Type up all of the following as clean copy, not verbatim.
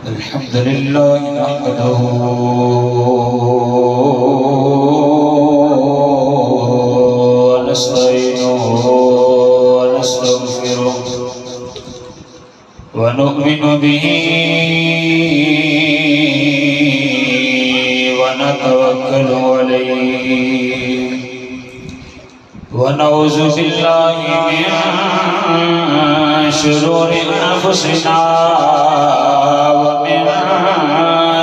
الحمد لله نحمده ونستعينه ونستغفره ونؤمن به ونتوكل عليه ونعوذ بالله من شرور أنفسنا ومن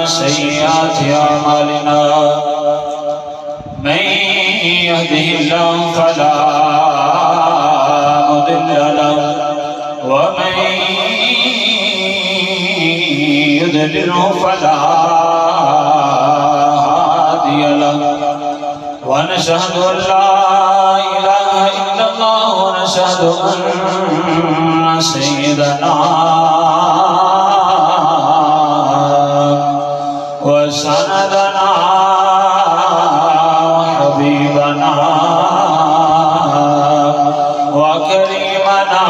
سيئات أعمالنا من يهده الله فلا مضل له ومن يضلله فلا هادي له ونشهد أن لا إله إلا الله ونشهد أن سيدنا وسندنا وحبيبنا وكريمنا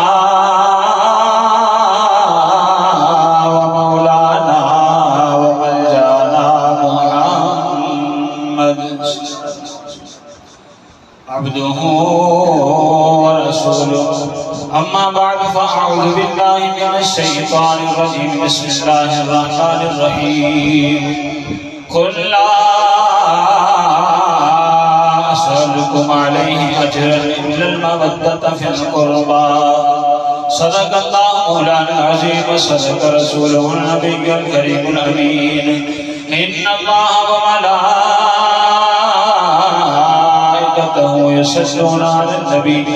ومولانا وملجانا محمد عبده ورسوله أما بعد فأعوذ بالله من الشيطان الرجيم بسم الله الرحمن الرحيم قل لا أسألكم عليه أجرا إلا المودة في القربى صدق الله مولانا العظيم وصدق رسوله النبي الكريم الأمين إن الله وملائكته يصلون على النبي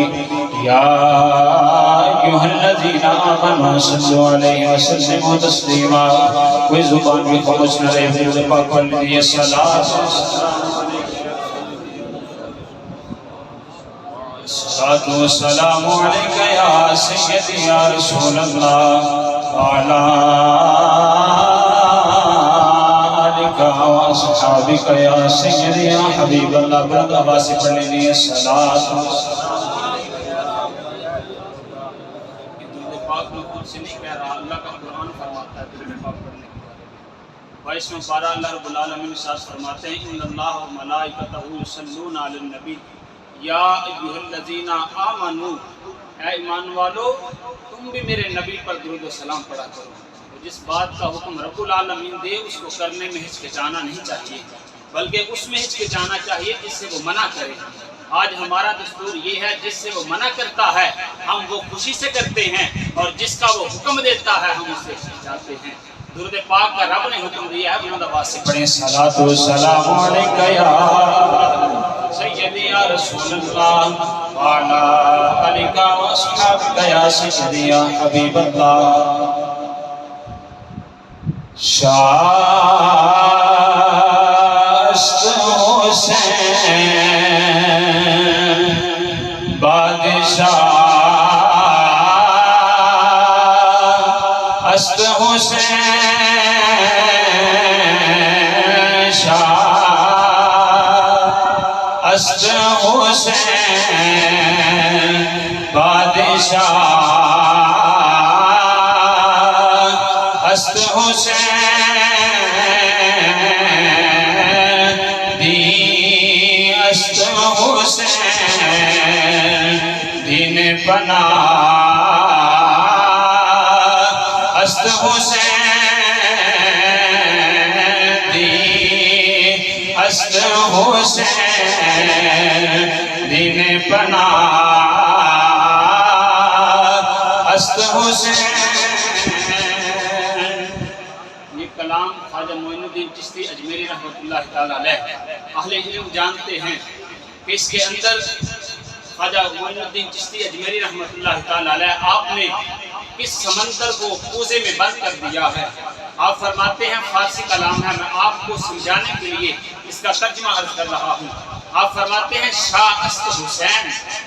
يا أيها الذين آمنوا صلوا عليه وسلموا تسليما وزبان بخمسنا ليفضل پاک والدی الصلاة والسلام عليك يا سيدي يا رسول الله وعلى آلك وأصحابك يا سيدي يا حبيب الله برد عباسی پڑھ لینی الصلاة سے نہیں کہہ رہا، اللہ کا قرآن فرماتا ہے درود پاک پڑھنے کے بارے میں۔ 22واں پارہ اللہ رب العالمین ارشاد فرماتے ہیں ان اللہ و ملائکتہ یصلون علی النبی یا ایھا الذین آمنوا، اے ایمان والو تم بھی میرے نبی پر درود و سلام پڑھا کرو۔ جس بات کا حکم رب العالمین دے اس کو کرنے میں ہچکچانا نہیں چاہیے، بلکہ اس میں ہچکچانا چاہیے جس سے وہ منع کرے۔ آج ہمارا دستور یہ ہے جس سے وہ منع کرتا ہے ہم وہ خوشی سے کرتے ہیں، اور جس کا وہ حکم دیتا ہے ہم اس سے ہچکچاتے ہیں۔ درود پاک کا رب نے حکم دیا ہے، بلند آواز سے پڑھیں الصلاة والسلام عليك يا سیدی یا رسول اللہ وعلى آلك وأصحابك يا سيدي يا حبيب الله شاست حسین بادشاہ است حسین شاہ است حسین بادشاہ است حسین دی است حسین دین پناہ است حسین دی است حسین دین پناہ است حسین۔ یہ کلام خواجہ معین الدین چشتی اجمیری رحمۃ اللہ تعالیٰ علیہ اہل علم جانتے ہیں کہ اس کے اندر خواجہ معین الدین چشتی اجمیری رحمۃ اللہ تعالیٰ علیہ آپ نے اس سمندر کو کوزے میں بند کر دیا ہے۔ آپ فرماتے ہیں فارسی کلام ہے، میں آپ کو سمجھانے کے لیے اس کا ترجمہ عرض کر رہا ہوں۔ آپ فرماتے ہیں شاہ است حسین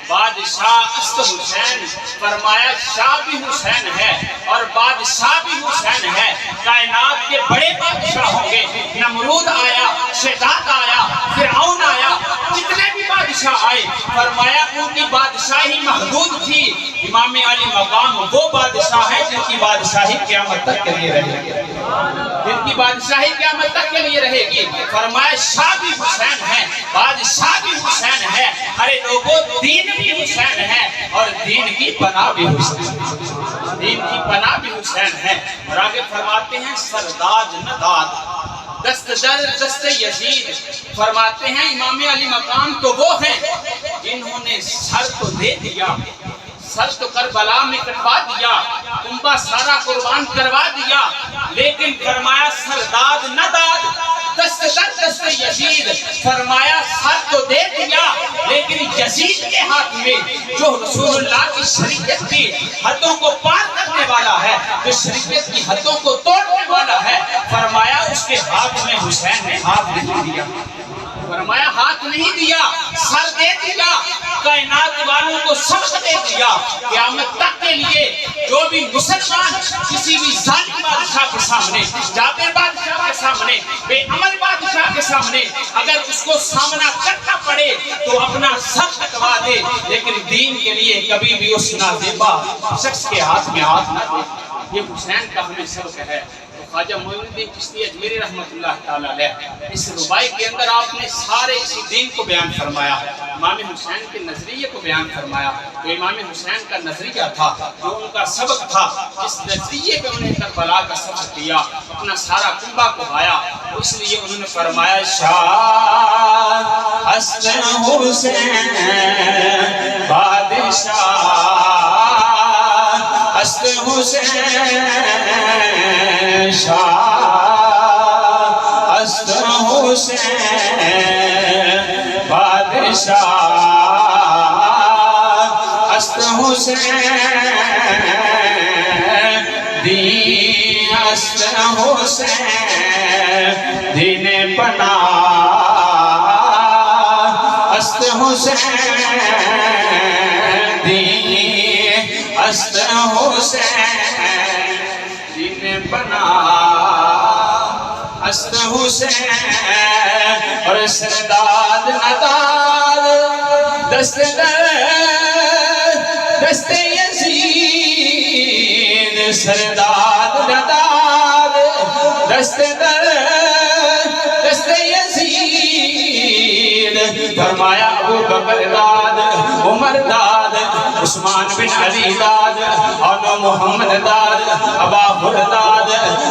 بادشاہ است حسین، فرمایا شاہ بھی حسین ہے اور بادشاہ بھی حسین ہے۔ کائنات کے بڑے بادشاہ ہوں گے، نمرود آیا، شیطان آیا، فرعون آیا، جتنے بھی بادشاہ بادشاہ آئے، فرمایا ان کی بادشاہی محدود تھی، امام علی مقام وہ بادشاہ ہیں جن کی بادشاہی قیامت تک کے لیے رہے گی، جن کی بادشاہی قیامت تک کے لیے رہے گی۔ فرمایا شاہ بھی حسین ہے، بادشاہ بھی حسین ہے، ارے لوگوں دین بھی حسین ہے، اور دین کی پناہ بھی حسین ہے، دین کی پناہ بھی حسین ہے۔ اور آگے فرماتے ہیں سرداد نداد دست در دست یزید، فرماتے ہیں امام علی مقام تو وہ ہیں جنہوں نے سر تو دے دیا، سر تو کربلا میں کٹوا دیا، کنبہ سارا قربان کروا دیا، لیکن فرمایا سرداد نداد دست در دست یزید، فرمایا سر تو دے دیا لیکن یزید کے ہاتھ میں جو رسول اللہ کی شریعت کی حدوں کو پار کرنے والا ہے، جو شریعت کی حدوں کو توڑنے والا ہے، فرمایا اس کے ہاتھ میں حسین نے ہاتھ نہیں دیا، فرمایا ہاتھ نہیں دیا، سر دے دیا، کائنات والوں کو سبق دے دیا، قیامت تک کے لیے جو بھی مسلمان کسی بھی ظالم بادشاہ کے سامنے، جابر بادشاہ کے سامنے، بے عمل بادشاہ کے سامنے اگر اس کو سامنا کرنا پڑے تو اپنا سر کٹوا دے، لیکن دین کے لیے کبھی بھی اس نازیبا شخص کے ہاتھ میں ہاتھ نہ دے۔ یہ حسین کا ہمیں سبق ہے۔ خواجہ معین الدین چشتی اجمیری رحمۃ اللہ تعالیٰ علیہ، اس ربائی کے اندر آپ نے سارے اسی دین کو بیان فرمایا، امام حسین کے نظریے کو بیان فرمایا، تو امام حسین کا نظریہ تھا، جو ان کا سبق تھا، جس نظریے پہ انہیں کربلا کا سبق دیا، اپنا سارا کنبہ کو بھایا، اس لیے انہوں نے فرمایا شاہ حسن حسین بادشاہ حسن حسین شاہ حسن حسین بادشاہ حسن حسین دین حسن حسین دین پناہ حسن حسین دین حسن حسین دین پناہ حسن حسین اور سرداد نداد دست دست یزید سرداد نداد دست دست یزید، فرمایا ابو بکر داد، عمر داد، عثمان بن علی داد، اور محمد داد، ابا بکر داد،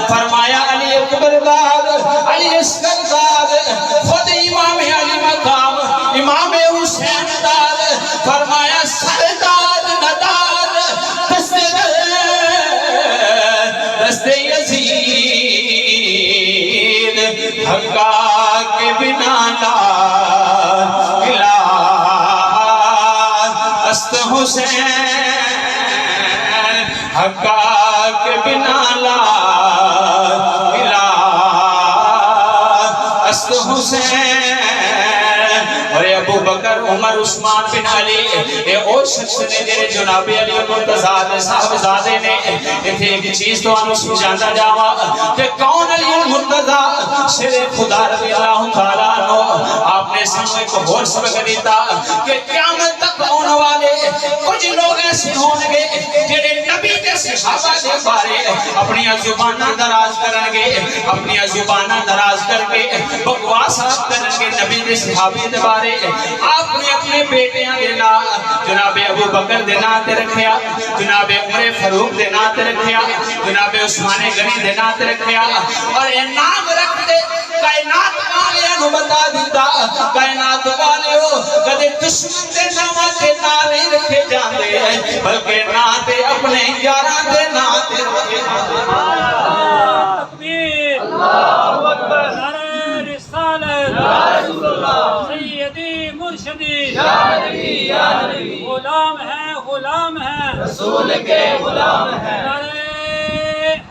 فرمایا علی اکبر داد، علی اصغر داد، خود امام علی مقام امام حسین داد، فرمایا سرداد نداد دست دست یزید، حقا کے بنا لا الہ است حسین، حقا کے بنا لا الہ است حسین۔ اور ابو بکر عمر عثمان بن علی اے اور شخص نے جنہیں جناب علی مرتضی صاحب زادے نے اتھے ایک چیز تو آنو سمجھاندہ جاوا کہ کون علی مرتضی شیر خدا رضی اللہ تعالیٰ عنہ، آپ نے سنو ایک اور سبق دیتا کہ قیامت تک آنے والے کچھ لوگ ایسے ہوں گے جنہیں نبی کے صحابہ دے بارے اپنی زبانہ دراز کریں گے، اپنی زبانہ دراز کر کے بکواسات کریں گے نبی کے صحابہ دے بارے۔ آپ نے اپنے بیٹیاں دینا جناب ابو بکر دینا تے رکھیا، جناب عمر فاروق دینا تے رکھیا، جناب عثمان غنی دینا تے رکھیا، اور یہ نام رکھ دے کائنات والے نو بتا دیتا، کائنات والے ہو کدے دشمن دے نام تے نا نہیں رکھے جاندے، بلکہ نا تے اپنے یاراں دے نا تے رکھے جاندے۔ تکبیر، اللہ اکبر، نعرہ رسالت، یا رسول اللہ، سیدی مرشدی، یا نبی یا نبی، غلام ہیں غلام ہیں رسول کے غلام ہیں، نعرہ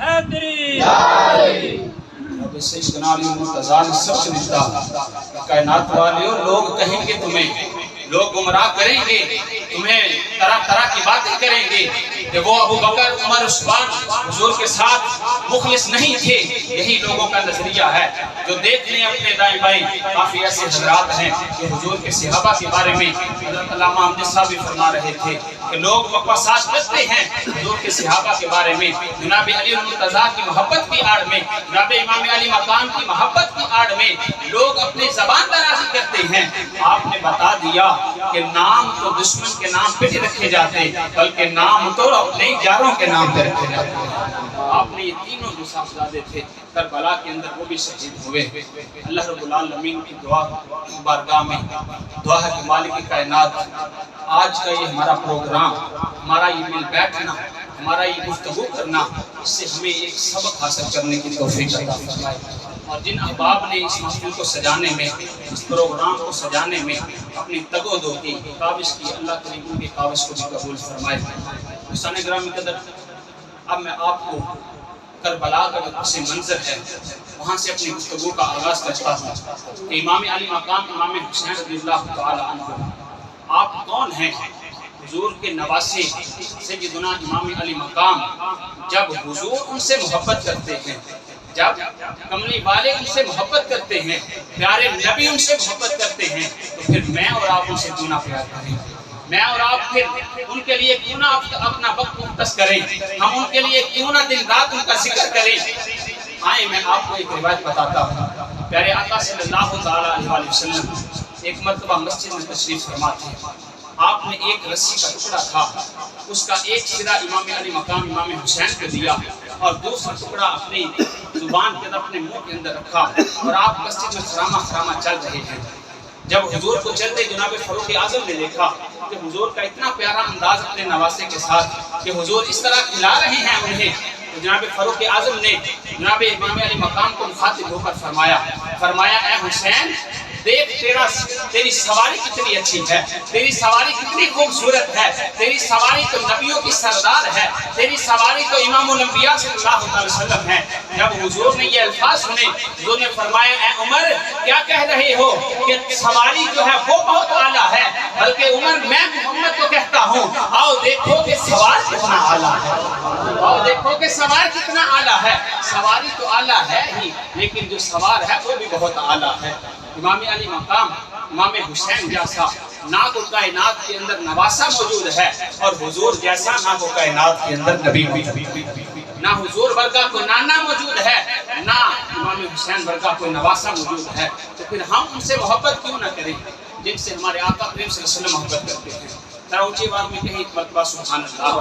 حیدری، یا علی۔ اب اس سے اشتنا علی مرتضی نے سب سے دیتا، کائنات والے ہو لوگ کہیں گے تمہیں، لوگ گمراہ کریں گے تمہیں، طرح طرح کی باتیں کریں گے کہ وہ ابو بکر عمر عثمان حضور کے ساتھ مخلص نہیں تھے. یہی لوگوں کا نظریہ ہے جو دیکھ لیں اپنے دائیں بائیں. کافی ایسے حضرات ہیں کہ حضور کے صحابہ کے بارے میں حضرت علامہ امجد صاحب بھی فرما رہے تھے کہ لوگ بکواسات کرتے ہیں حضور کے صحابہ کے بارے میں. جناب علی المرتضیٰ کی محبت کی آڑ میں، جناب امام علی مقام کی محبت کی آڑ میں لوگ اپنی زبان درازی کرتے ہیں. آپ نے بتا دیا کہ نام تو دشمن کے نام پہ نہیں رکھے جاتے بلکہ نام تو اپنے یاروں کے نام پہ رکھے جاتے ہیں. آپ نے یہ تینوں جو صاحبزادے تھے کربلا کے اندر وہ بھی شہید ہوئے. اللہ رب العالمین کی دعا بارگاہ میں دعا ہے کہ مالک کائنات آج کا یہ ہمارا پروگرام، ہمارا یہ مل بیٹھنا، ہمارا یہ گفتگو کرنا، اس سے ہمیں ایک سبق حاصل کرنے کی توفیق عطا فرمائے. اور جن احباب نے اس محفل کو سجانے میں، اس پروگرام کو سجانے میں اپنی تگ و دو کی کاوش کی، اللہ کریم ان کی کاوش کو بھی قبول فرمائے. دوستان گرامی قدر، اب میں آپ کو کربلا کا جو پس منظر ہے وہاں سے اپنی گفتگو کا آغاز کرتا ہوں کہ امام علی مقام امام حسین رضی اللہ تعالی عنہ آپ کون ہیں؟ حضور کے نواسے سیدنا امام علی مقام جب حضور ان سے محبت کرتے ہیں، جب کملی والے ان سے محبت کرتے ہیں، پیارے نبی ان سے محبت کرتے ہیں، تو پھر میں اور آپ ان سے کیوں نہ پیار کریں؟ میں اور آپ پھر ان کے لیے کیوں نہ اپنا وقت مختص کریں؟ ہم ان کے لیے کیوں نہ دن رات ان کا ذکر کریں؟ آئیں میں آپ کو ایک روایت بتاتا ہوں. پیارے آقا صلی اللہ علیہ وسلم ایک مرتبہ مسجد میں تشریف فرما تھے. آپ نے ایک رسی کا ٹکڑا تھا، اس کا ایک سرا امام علی مقام امام حسین کو دیا اور دوسرا ٹکڑا اپنی زبان کے اندر اپنے منہ کے اندر رکھا اور آپ مسجد میں خرامہ خرامہ چل رہے ہیں. جب حضور کو چلتے جناب فاروق اعظم نے دیکھا کہ حضور کا اتنا پیارا انداز اپنے نواسے کے ساتھ کہ حضور اس طرح کھلا رہے ہیں انہیں، تو جناب فاروق اعظم نے جناب امام علی مقام کو مخاطب ہو کر فرمایا اے حسین دیکھ تیری سواری کتنی اچھی ہے، تیری سواری کتنی خوبصورت ہے، تیری سواری تو نبیوں کی سردار ہے، تیری سواری تو امام الانبیاء صلی اللہ علیہ وسلم ہے. جب حضور نے یہ الفاظ سنے حضور نے فرمایا اے عمر کیا کہہ رہے ہو کہ سواری جو ہے وہ بہت اعلیٰ ہے، بلکہ عمر میں محمد کو کہتا ہوں آؤ دیکھو کہ سوار کتنا اعلیٰ ہے، آؤ دیکھو کہ سوار کتنا اعلیٰ ہے. سواری تو اعلیٰ ہے ہی لیکن جو سوار ہے وہ بھی بہت اعلیٰ ہے. امام علی مقام امام حسین جیسا نہ تو کائنات کے اندر نواسا موجود ہے اور حضور جیسا نہ تو کائنات کے اندر نبی نہ حضور ورگا کوئی نانا موجود ہے نہ امام حسین ورگا کوئی نواسا موجود ہے. تو پھر ہم ان سے محبت کیوں نہ کریں جن سے ہمارے آقا کریم صلی اللہ علیہ وسلم محبت کرتے ہیں. ذرا اونچی آواز میں کہیں ایک مرتبہ سبحان اللہ.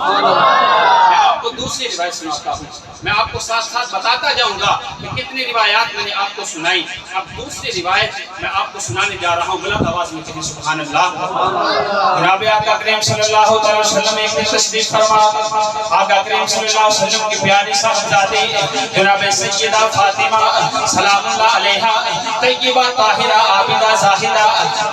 میں آپ کو دوسری روایت سناتا ہوں، میں آپ کو ساتھ ساتھ بتاتا جاؤں گا کہ کتنی روایات میں نے آپ کو سنائی. اب دوسری روایت میں آپ کو سنانے جا رہا ہوں، بلند آواز میں کہیں سبحان اللہ. جناب آقا کریم صلی اللہ علیہ وسلم ایک دن تشریف فرما، آقا کریم صلی اللہ علیہ وسلم کی پیاری صاحبزادی جناب سیدہ فاطمہ سلام اللہ علیہا طیبہ طاہرہ عابدہ زاہدہ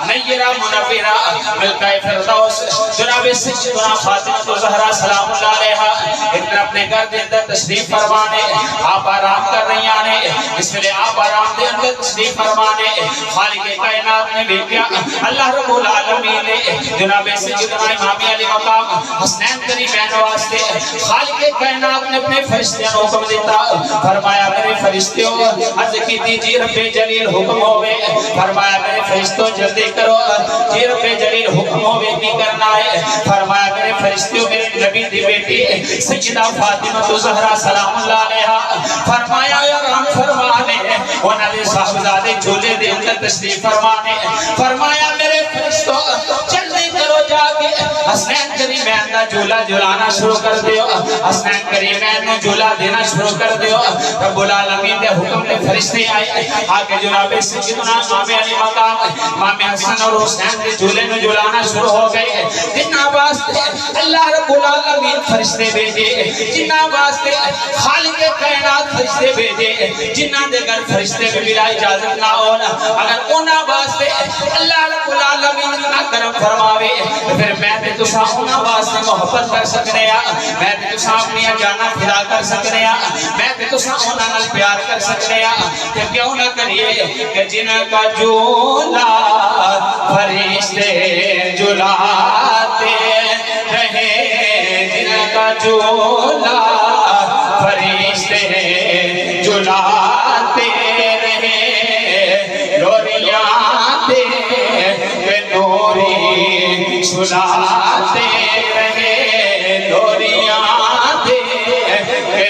نیرہ منورہ ملکہ فردوس جناب سیدہ فاطمہ زہرا سلام اللہ علیہا ایک دن اپنے گھر کے اندر تشریف فرمانے آپ آرام کر رہی آنے، اس لیے آپ آرام کے اندر تشریف فرمانے خالق کائنات نے بھیجا اللہ رب العالمین نے جناب سیدنا امام علی مقام حسنین کریمین واسطے خالق کائنات نے اپنے فرشتوں کو حکم دیتا فرمایا میرے فرشتوں عرض کی دیجیے رب جلیل حکم ہوئے، فرمایا میرے فرشتوں جلدی کرو جی رب جلیل حکم ہوئے کی کرنا ہے. فرمایا میرے فرشتوں میرے نبی دی بیٹی سیدہ فاطمہ زہرا سلام اللہ علیہا فرمایا یا رحم فرمانے انہاں دے صاحبزادے جھولے دے اندر تشریف فرمانے فرمایا میرے فرشتوں جلدی کرو جا کے حسنین کریمین دا جھولا جھلانا شروع کر دیو، حسنین کریمین نو جھولا دینا شروع کر دیو. رب العالمین دے حکم دے فرشتے آئے آکے جناب سیدنا امام علی مقام امام حسن اور حسین دے جھولے نو جھلانا شروع ہو گئے. جنہ واسطے اللہ رب العالمین فرشتے بھیجے، جنہ واسطے خالق کائنات فرشتے بھیجے، جنہ دے گھر فرشتے بھی بلا اجازت نہ ہونا اگر انہاں واسطے اللہ رب العالمین نہ کرم فرماوے پھر میں تے تساں انہاں واسطے محبت کر سکنے آ، میں تے تساں اپنی جانا فدا کر سکنے آ، میں تے تساں انہاں نال پیار کر سکنے آ. کہ کیوں نہ کریے کہ جن کا جھولا فرشتے جھلاتے رہے، جن کا جھولا فرشتے سناتے رہے لوریاں دے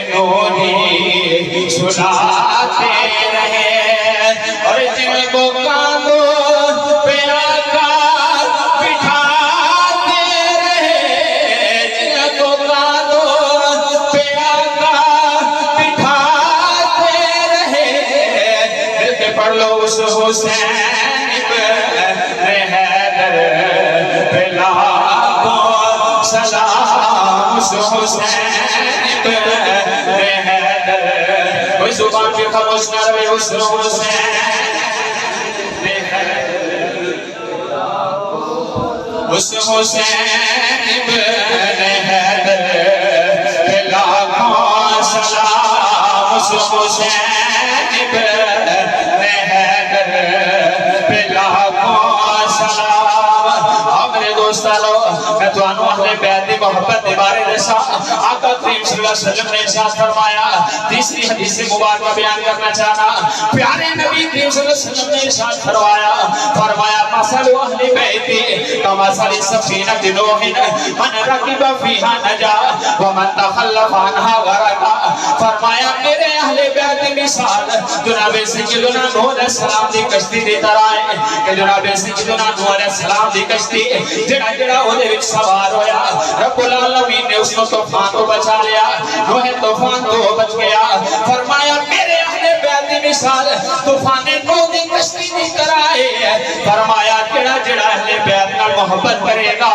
نوری سناتے رہے اور جن کو کاندھوں پہ آقا بٹھاتے رہے جن کو کاندھوں پہ آقا بٹھاتے رہے دل پہ پڑھ لو اس حسین سلام اس حسین حیدر کوئی زبان پہ خاموش نہ رہے اس حسین اس حسین حیدر لاکھوں سلام اس حسین حیدر لاکھوں سلام میرے دوستانو میں توانو اہل بیت دی محبت دے بارے رسا آقا کریم صلی اللہ علیہ وسلم نے ارشاد فرمایا تیسری حدیث مبارکہ بیان کرنا چاہنا پیارے نبی کریم صلی اللہ علیہ وسلم نے ارشاد فرمایا مثل اہل بیت کمثل سفینۃ نوح من رکب فیہا نجا ومن تخلف عنہا غرق فرمایا میرے اہل بیت کی مثال جناب سیدنا نوح علیہ السلام دی کشتی دی طرح ہے کہ جناب سیدنا نوح علیہ السلام دی کشتی جڑا جڑا وہ دے وچ سوار ہویا رب العالمین نے اس کو طوفان کو بچا لیا نوح طوفان تو بچ گیا فرمایا میرے اہل بیت دی مثال طوفان نوح دی کشتی دی طرح ہے فرمایا جڑا جڑا اہل بیت نال محبت کرے گا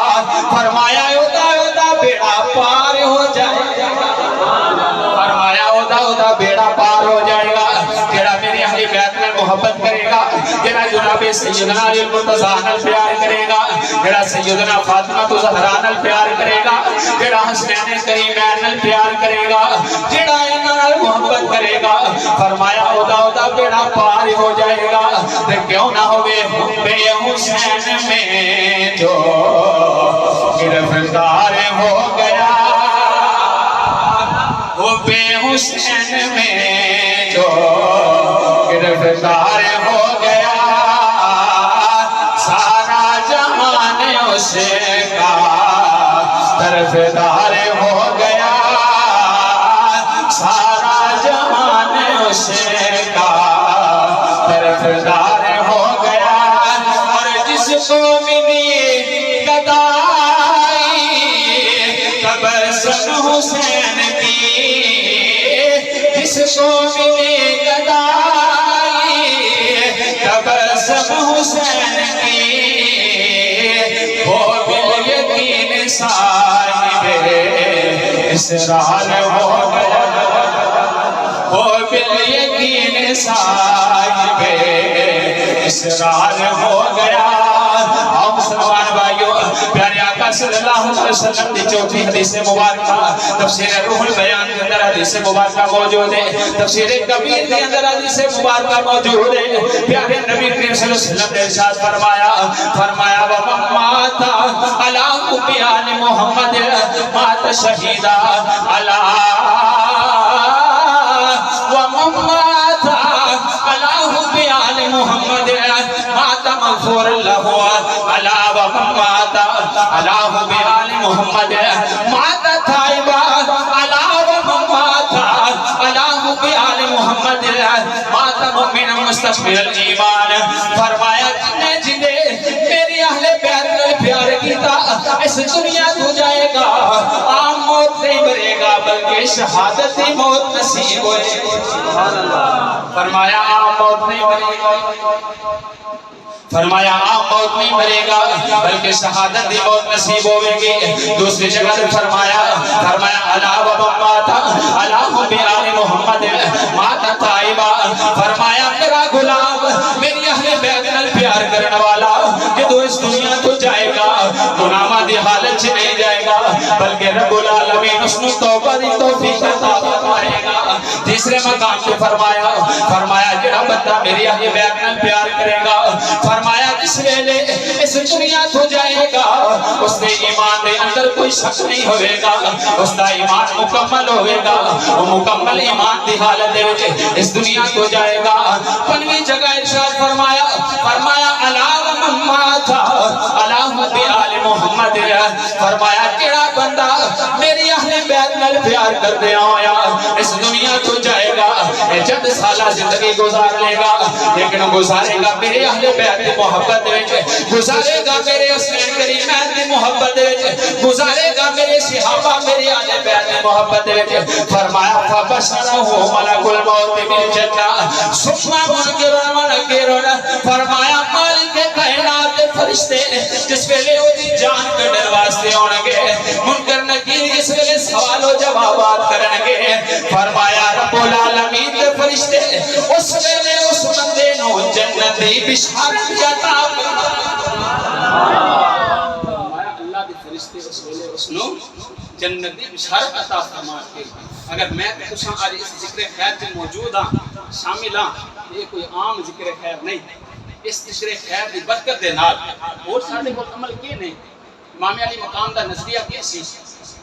فرمایا اودا بیڑا پار ہو جائے گا فرمایا اودا بیڑا پار ہو جائے گا جڑا میرے اہل بیت نال محبت کرے گا جڑا جناب سیدنا علی المرتضیٰ نال پیار کرے گا جڑا سیدنا فاطمہ تو زہرا نال پیار کرے گا جڑا حسنین کریمین نال پیار کرے گا جڑا انہاں نال محبت کرے گا فرمایا اودا بیڑا پار ہو جائے گا تے کیوں نہ ہوے بے حسین میں جو گرفتار ہو گیا وہ بے حسین میں جو گرفتار ہو گیا سارا جہان اس کا طرفدار ہو گیا سارا جہان اس کا طرفدار ہو گیا اور جس کو ملی گدائی تبسم حسین کی جس کو ملی گدائی تبسم حسین کی وہ بالیقین صاحب اسرار ہو گیا وہ بالیقین صاحب اسرار ہو گیا ہم مسلمان بھائیوں پیارے آقا صلی اللہ علیہ وسلم دی چوتھی حدیث مبارکہ تفسیر روح البیان کے اندر حدیث مبارکہ موجود ہے تفسیر کبیر کے اندر حدیث مبارکہ موجود ہے پیارے نبی کریم صلی اللہ علیہ وسلم نے ارشاد فرمایا وَمَن مَاتَ عَلَىٰ حُبِّ آلِ مُحَمَّدٍ مَاتَ شَهِيدًا وَمَن مَاتَ عَلَىٰ حُبِّ آلِ مُحَمَّدٍ مَاتَ مَغْفُورًا لَهُ وَمَن مَاتَ عَلَىٰ حُبِّ آلِ مُحَمَّدٍ مَاتَ تَائِبًا وَمَن مَاتَ عَلَىٰ حُبِّ آلِ مُحَمَّدٍ مَاتَ مُؤْمِنًا مُسْتَكْمِلَ الْإِيمَانِ فرمایا جنہیں میری اہل بیت نال پیار کیتا اس دنیا تو جائے گا عام موت نہیں مرے گا بلکہ شہادت کی موت نصیب ہوئے فرمایا عام موت نہیں مرے گا فرمایا عام موت نہیں مرے گا بلکہ شہادت دی موت نصیب ہوئے گی دوسری جگہ فرمایا الا ومن مات علی حب آل محمد مات تائبا فرمایا میرا غلام میری اہل بیت نال پیار کرنے والا جدو اس دنیا تو جائے گا گناہاں دی حالت سے نہیں جائے گا بلکہ رب العالمین اس نے توبہ دی توفیق عطا فرمائے گا تیسرے مقام پہ فرمایا جڑا بندہ میری اہل بیت نال پیار کرے گا فرمایا جس ویلے اس دنیا تو جائے گا اس نے ایمان دے اندر کوئی شک نہیں ہوئے گا اس دا ایمان مکمل ہوئے گا وہ مکمل ایمان دی حالت دے وچ اس دنیا تو جائے گا پنویں جگہ ارشاد فرمایا الا ومن مات علی حب آل محمد محمد فرمایا کیڑا بندہ میری اہل بیت نال پیار کردے ہویا اس دنیا تو جائے گا چند سالہ زندگی گزار لے گا لیکن گزارے گا میرے اہل بیت کی محبت وچ گزارے گا میرے حسین کریمین کی محبت وچ گزارے گا میرے صحابہ میرے اہل بیت کی محبت وچ فرمایا فبشرہ ملک الموت بالجنہ ثم منکر ونکیر فرمایا مالک کائنات دے فرشتے جس ویلے او دی جان کڈن واسطے آن گے منکر نکیر جس ویلے سوال و جوابات کرن گے فرمایا رب العالمین دے فرشتے اس ویلے اس بندے نو جنت دی بشارت عطا فرمایا اللہ دے فرشتے اس ویلے اس نو جنت دی بشارت عطا فرما کے اگر میں تساں آج اس ذکر خیر تے موجود ہاں شامل ہاں یہ کوئی عام ذکر خیر نہیں اس ذکر خیر دی برکت دے نال اور ساڈے کول عمل کیے نے امام علی مقام دا نظریہ کیا سی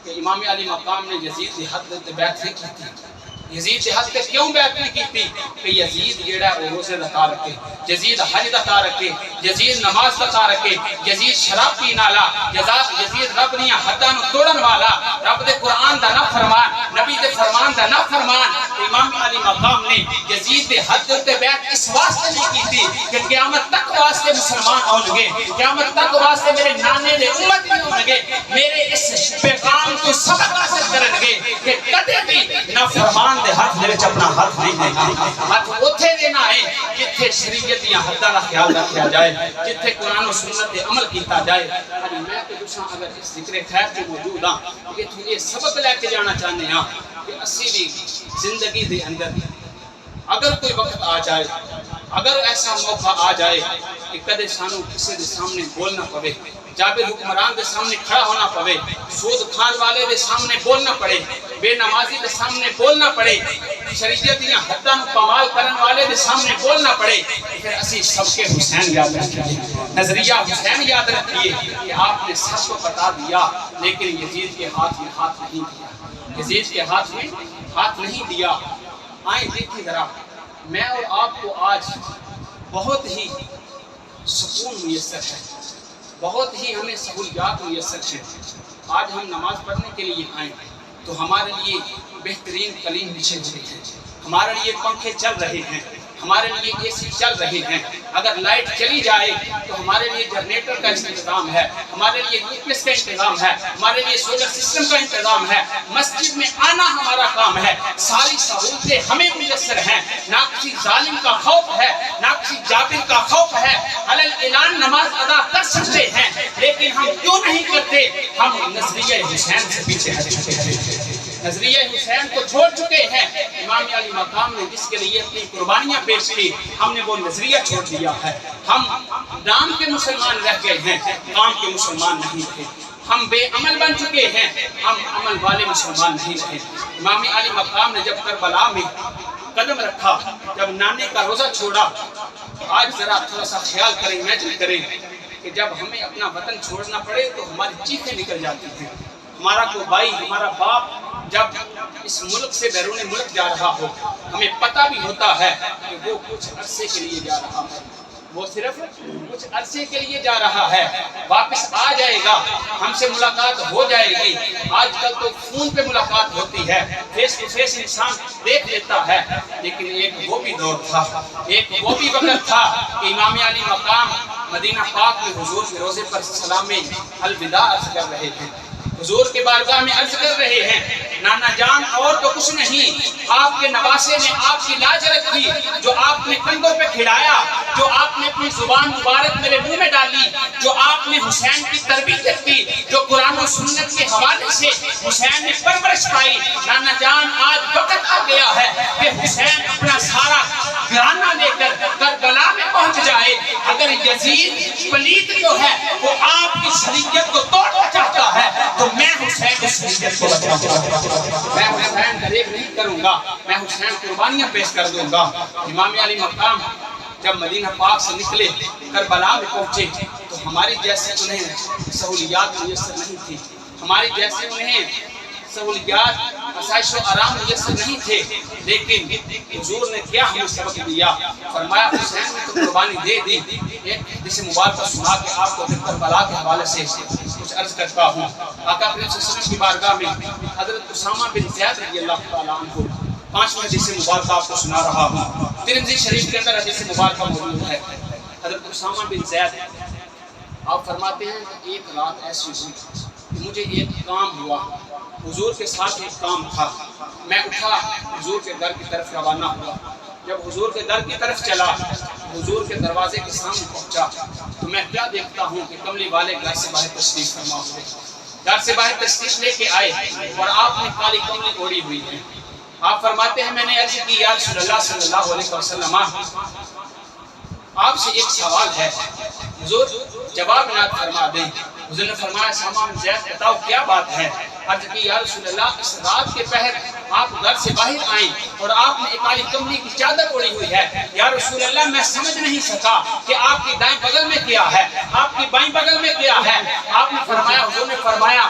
کہ امام علی مقام نے یزید دی حد تے بیعت نہیں کی یزید دی حد تے کیوں بیعت نہیں کیتی کہ یزید جیڑا ہے وہ روزے رکھا رکھے یزید حج رکھا رکھے یزید نماز رکھا رکھے یزید شراب پین والا یزید رب دیاں حداں نوں توڑن والا رب دے قرآن دا نہ فرمان نبی دے فرمان دا نہ فرمان امام علی مقام نے یزید دے حد تے بیعت اس واسطے نہیں کیتی کہ قیامت تک واسطے مسلمان آن گے قیامت تک واسطے میرے نانے دے امت بھی ہون گے میرے اس پیغام تو سبق حاصل کرن گے کہ کدے بھی نہ فرمان دے ہاتھ دے وچ اپنا ہاتھ نہیں دینا ہاتھ اوتھے دینا ہے جتھے شریعت دیاں حداں دا خیال رکھیا جائے جتھے قرآن و سنت تے عمل کیتا جائے اج میں تے تساں اگر اس ذکر خیر تے موجود ہاں کہ یہ سبق لے کے جانا چاہنے ہاں کہ اسی بھی زندگی دے اندر اگر کوئی وقت آ جائے اگر ایسا موقع آ جائے کہ کدے سانو کسی دے سامنے بولنا پوے جابر حکمران دے سامنے کھڑا ہونا پوے سود کھان والے دے سامنے بولنا پڑے بے نمازی دے سامنے بولنا پڑے شریعت دیاں حداں نوں پامال کرن والے دے سامنے بولنا پڑے پھر اسی سب کے حسین یاد رکھیے نظریہ حسین یاد رکھیے کہ آپ نے سب کو بتا دیا لیکن یزید کے ہاتھ میں ہاتھ نہیں دیا یزید کے ہاتھ میں ہاتھ نہیں دیا آئیں دیکھیں ذرا میں اور آپ کو آج بہت ہی سکون میسر ہے بہت ہی ہمیں سہولیات میسر ہیں آج ہم نماز پڑھنے کے لیے آئیں تو ہمارے لیے بہترین قلیم بچھے ہوئے ہیں ہمارے لیے پنکھے چل رہے ہیں ہمارے لیے اے سی چل رہے ہیں اگر لائٹ چلی جائے تو ہمارے لیے جنریٹر کا انتظام ہے ہمارے لیے یوپیس کا انتظام ہے ہمارے لیے سولر سسٹم کا انتظام ہے مسجد میں آنا ہمارا کام ہے ساری سہولتیں ہمیں میسر ہیں نہ کسی ظالم کا خوف ہے نہ کسی جابر کا خوف ہے علی الاعلان نماز ادا کر سکتے ہیں لیکن ہم کیوں نہیں کرتے ہم نظریہ حسین سے پیچھے ہٹ چکے ہیں نظریہ حسین کو چھوڑ چکے ہیں امام علی مقام نے جس کے لیے اپنی قربانیاں پیش کی ہم نے وہ نظریہ چھوڑ دیا ہے ہم نام کے مسلمان رہ گئے ہیں کام کے مسلمان نہیں تھے ہم بے عمل بن چکے ہیں ہم عمل والے مسلمان نہیں رہے امام علی مقام نے جب کربلا میں قدم رکھا جب نانے کا روزہ چھوڑا آج ذرا تھوڑا سا خیال کریں امیجن کریں کہ جب ہمیں اپنا وطن چھوڑنا پڑے تو ہماری چیخیں نکل جاتی ہیں ہمارا کوئی بھائی ہمارا باپ جب اس ملک سے بیرون ملک جا رہا ہو ہمیں پتہ بھی ہوتا ہے کہ وہ کچھ عرصے کے لیے جا رہا ہے وہ صرف کچھ عرصے کے لیے جا رہا ہے واپس آ جائے گا ہم سے ملاقات ہو جائے گی آج کل تو فون پہ ملاقات ہوتی ہے فیس ٹو فیس انسان دیکھ لیتا ہے لیکن ایک وہ بھی دور تھا ایک وہ بھی وقت تھا کہ امام علی مقام مدینہ پاک میں حضور کے روضے پر سلام میں الوداع عرض کر رہے تھے حضور کے بارگاہ میں عرض کر رہے ہیں نانا جان اور تو کچھ نہیں آپ کے نواسے نے آپ کی لاج رکھی جو آپ نے کندھوں پہ کھلایا جو آپ نے اپنی زبان مبارک میرے منہ میں ڈالی جو آپ نے حسین کی تربیت کی جو قرآن و سنت کے حوالے سے حسین نے پرورش پائی نانا جان آج وقت آ گیا ہے کہ حسین اپنا سارا گھرانہ لے کر کربلا میں پہنچ جائے اگر یزید پلیت جو ہے وہ آپ کی شریعت کو توڑنا چاہتا ہے تو میں حسین کی شریعت کو بچاؤں گا میں حسین غریب نہیں کروں گا میں حسین قربانیاں پیش کر دوں گا امام علی مقام جب مدینہ پاک سے نکلے کربلا میں پہنچے تو ہماری جیسے انہیں سہولیات میسر نہیں تھی ہماری جیسے انہیں سہولیات آسائش و آرام میسر نہیں تھے لیکن حضور نے کیا ہمیں سبق دیا فرمایا حسین نے تو قربانی دے دی ایک جسے مبارکہ سنا کے آپ کو کربلا کے حوالے سے کچھ عرض کرتا ہوں آقا کریم صلی اللہ علیہ وسلم کی بارگاہ میں حضرت اسامہ بن زید رضی اللہ تعالیٰ عنہ 5ویں حدیث مبارکہ آپ کو سنا رہا ہوں۔ ترمذی شریف کے اندر حدیث مبارکہ موجود ہے۔ حضرت اسامہ بن زید آپ فرماتے ہیں کہ ایک رات ایسی ہوئی کہ مجھے ایک کام ہوا، حضور کے ساتھ ایک کام تھا، میں اٹھا حضور کے در کی طرف روانہ ہوا۔ جب حضور کے در کی طرف چلا، حضور کے دروازے کے سامنے پہنچا تو میں کیا دیکھتا ہوں کہ کملی والے گھر سے باہر تشریف فرما ہوئے، گھر سے باہر تشریف لے کے آئے اور آپ نے کالی کملی اوڑھی ہوئی ہے۔ آپ فرماتے ہیں میں نے عرض کی یا رسول اللہ صلی اللہ علیہ وسلم آپ سے ایک سوال ہے، حضور جواب عنایت فرما دیں۔ حضور نے فرمایا اسامہ بن زید بتاؤ کیا بات ہے؟ عرض کی یا رسول اللہ اس رات کے پہر آپ گھر سے باہر آئیں اور آپ نے ایک کالی کملی کی چادر اوڑھی ہوئی ہے۔ یا رسول اللہ میں سمجھ نہیں سکا کہ آپ کی دائیں بغل میں کیا ہے، آپ کی بائیں بغل میں کیا ہے۔ آپ نے فرمایا، حضور نے فرمایا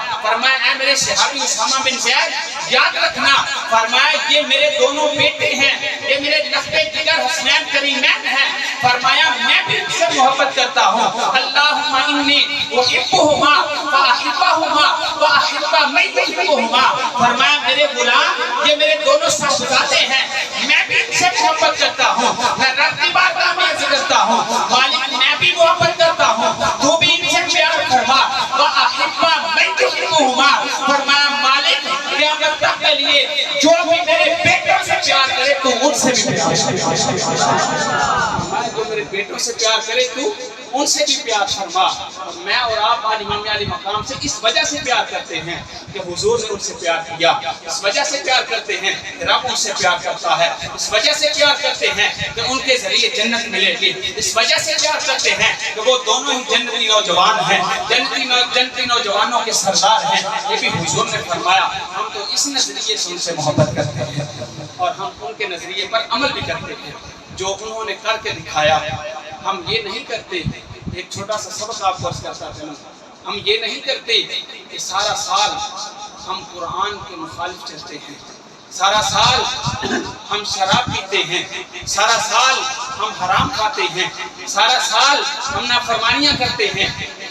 اے میرے صحابی اسامہ بن زید یاد رکھنا، فرمایا یہ میرے دونوں بیٹے ہیں، یہ میرے لختے جگر حسنین کریمین ہیں۔ فرمایا میں بھی ان سے محبت کرتا ہوں، اللہم انی احبہما فاحبہما واحب من یحبہما۔ فرمایا میرے غلام یہ میرے دونوں صاحبزادے ہیں، میں بھی ان سے محبت کرتا ہوں، میں رب کی بارگاہ میں عرض کرتا ہوں مالک میں بھی محبت کرتا ہوں، تو بھی ان سے پیار فرما، واحب من یحبہما۔ فرمایا مالک قیامت تک کے لیے جو بھی میرے بیٹوں سے پیار کرے تو ان سے بھی پیار فرما، جو میرے بیٹوں سے پیار کرے تو ان سے بھی پیار فرما۔ میں اور آپ آج امام علی مقام سے اس وجہ سے پیار کرتے ہیں کہ حضور نے ان سے پیار کیا، اس وجہ سے پیار کرتے ہیں کہ رب ان سے پیار کرتا ہے، اس وجہ سے پیار کرتے ہیں کہ ان کے ذریعے جنت ملے گی، اس وجہ سے پیار کرتے ہیں کہ وہ دونوں ہی جنتی نوجوان ہیں، جنتی نوجوانوں کے سردار ہیں۔ یہ بھی حضور نے فرمایا ہم تو اس نظریے سے ان سے محبت کرتے ہیں اور ہم ان کے نظریے پر عمل بھی کرتے ہیں جو انہوں نے کر کے دکھایا۔ ہم یہ نہیں کرتے، ایک چھوٹا سا سبق آپ کو عرض کرتا چلوں، ہم یہ نہیں کرتے کہ سارا سال ہم قرآن کے مخالف چلتے ہیں، سارا سال ہم شراب پیتے ہیں، سارا سال ہم حرام کھاتے ہیں، سارا سال ہم نافرمانیاں کرتے ہیں۔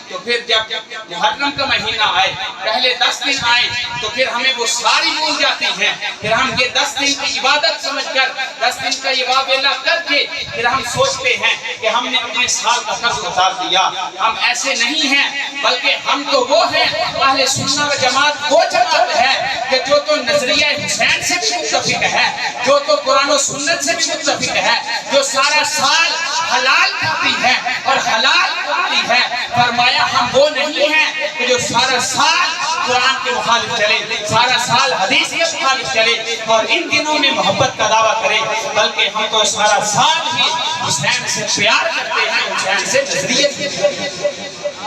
تو پھر جب محرم کا مہینہ آئے، پہلے 10 دن آئے تو پھر ہمیں وہ ساری بھول جاتی ہیں، پھر ہم یہ 10 دن کی عبادت سمجھ کر 10 دن کا یہ واویلہ کر کے پھر ہم سوچتے ہیں کہ ہم نے اپنے سال کا قرض اتار دیا۔ ہم ایسے نہیں ہیں، بلکہ ہم تو وہ ہیں اہل سنت و جماعت وہ جماعت ہے کہ جو تو نظریہ حسین سے بھی متفق ہے، جو تو قرآن و سنت سے بھی متفق ہے، جو سارا سال حلال کھاتی ہے اور حلال کھاتی ہے۔ فرمایا ہم وہ نہیں ہیں کہ جو سارا سال قرآن کے مخالف چلے، سارا سال حدیث کے مخالف چلے اور ان دنوں میں محبت کا دعویٰ کرے، بلکہ ہم تو سارا سال ہی حسین سے پیار کرتے ہیں، حسین سے نظریت کرتے ہیں،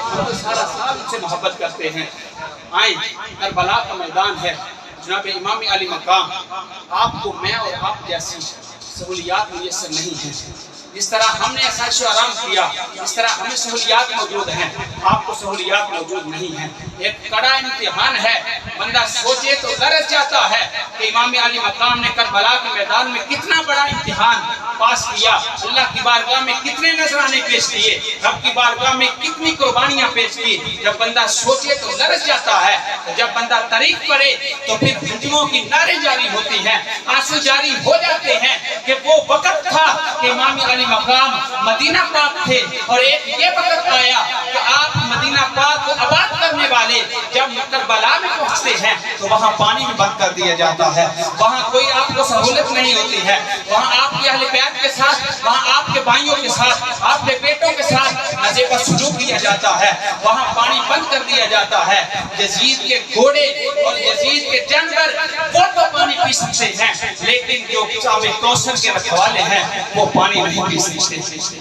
ہم تو سارا سال ان سے محبت کرتے ہیں۔ آئیں کربلا کا میدان ہے، جناب امام علی مقام، آپ کو میں اور آپ جیسی سہولیات میسر نہیں ہیں۔ جس طرح ہم نے عیش و آرام کیا، اس طرح ہمیں سہولیات موجود ہیں، آپ کو سہولیات موجود نہیں ہیں۔ ایک کڑا امتحان ہے، بندہ سوچے تو غرض جاتا ہے کہ امام علی مقام نے کربلا کے میدان میں کتنا بڑا امتحان پاس کیا، اللہ کی بارگاہ میں کتنے نذرانے پیش کیے، رب کی بارگاہ میں کتنی قربانیاں پیش کی۔ جب بندہ سوچے تو غرض جاتا ہے، جب بندہ تاریخ پڑھے تو پھر ہجوموں کی نعرے جاری ہوتی ہیں، آنسو جاری ہو جاتے ہیں کہ وہ وقت تھا کہ امام علی مقام مدینہ پاک تھے، اور ایک یہ وقت آیا کہ آپ مدینہ پاک کو آباد کرنے والے جب کربلا میں پہنچتے ہیں تو وہاں پانی بھی بند کر دیا جاتا ہے، وہاں کوئی آپ کو سہولت نہیں ہوتی ہے، وہاں آپ کے اہل بیت کے ساتھ، وہاں آپ کے بھائیوں کے ساتھ، آپ کے بیٹوں کے ساتھ مزے پر سلوک کیا جاتا ہے، وہاں پانی بند کر دیا جاتا ہے۔ یزید کے گھوڑے اور یزید کے جانور وہ تو پانی پی سکتے ہیں، لیکن جو آب کوثر کے رکھوالے ہیں وہ پانی نہیں پی سکتے۔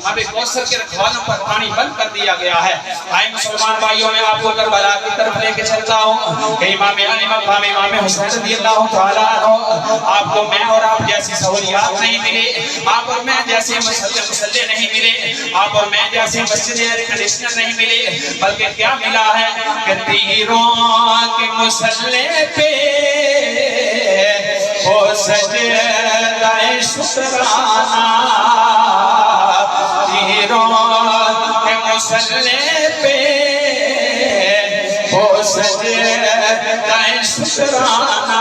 آب کوثر کے رکھوالوں پر پانی بند کر دیا گیا ہے۔ آئے مسلمان بھائیوں، میں آپ کو کربلا کی طرف لے کے چلتا ہوں کہ امام علی مقام امام حسین رضی اللہ تعالیٰ عنہ، آپ کو میں اور آپ جیسی سہولیات نہیں ملے، آپ اور میں جیسے مسلح نہیں ملے، آپ اور میں جیسے مسجد ایئر کنڈیشنر نہیں ملے، بلکہ کیا ملا ہے کہ تیروں کے مسلح پہ ہو سجدہ شکرانہ، تیروں کے مسلح پہ ہو شکرانہ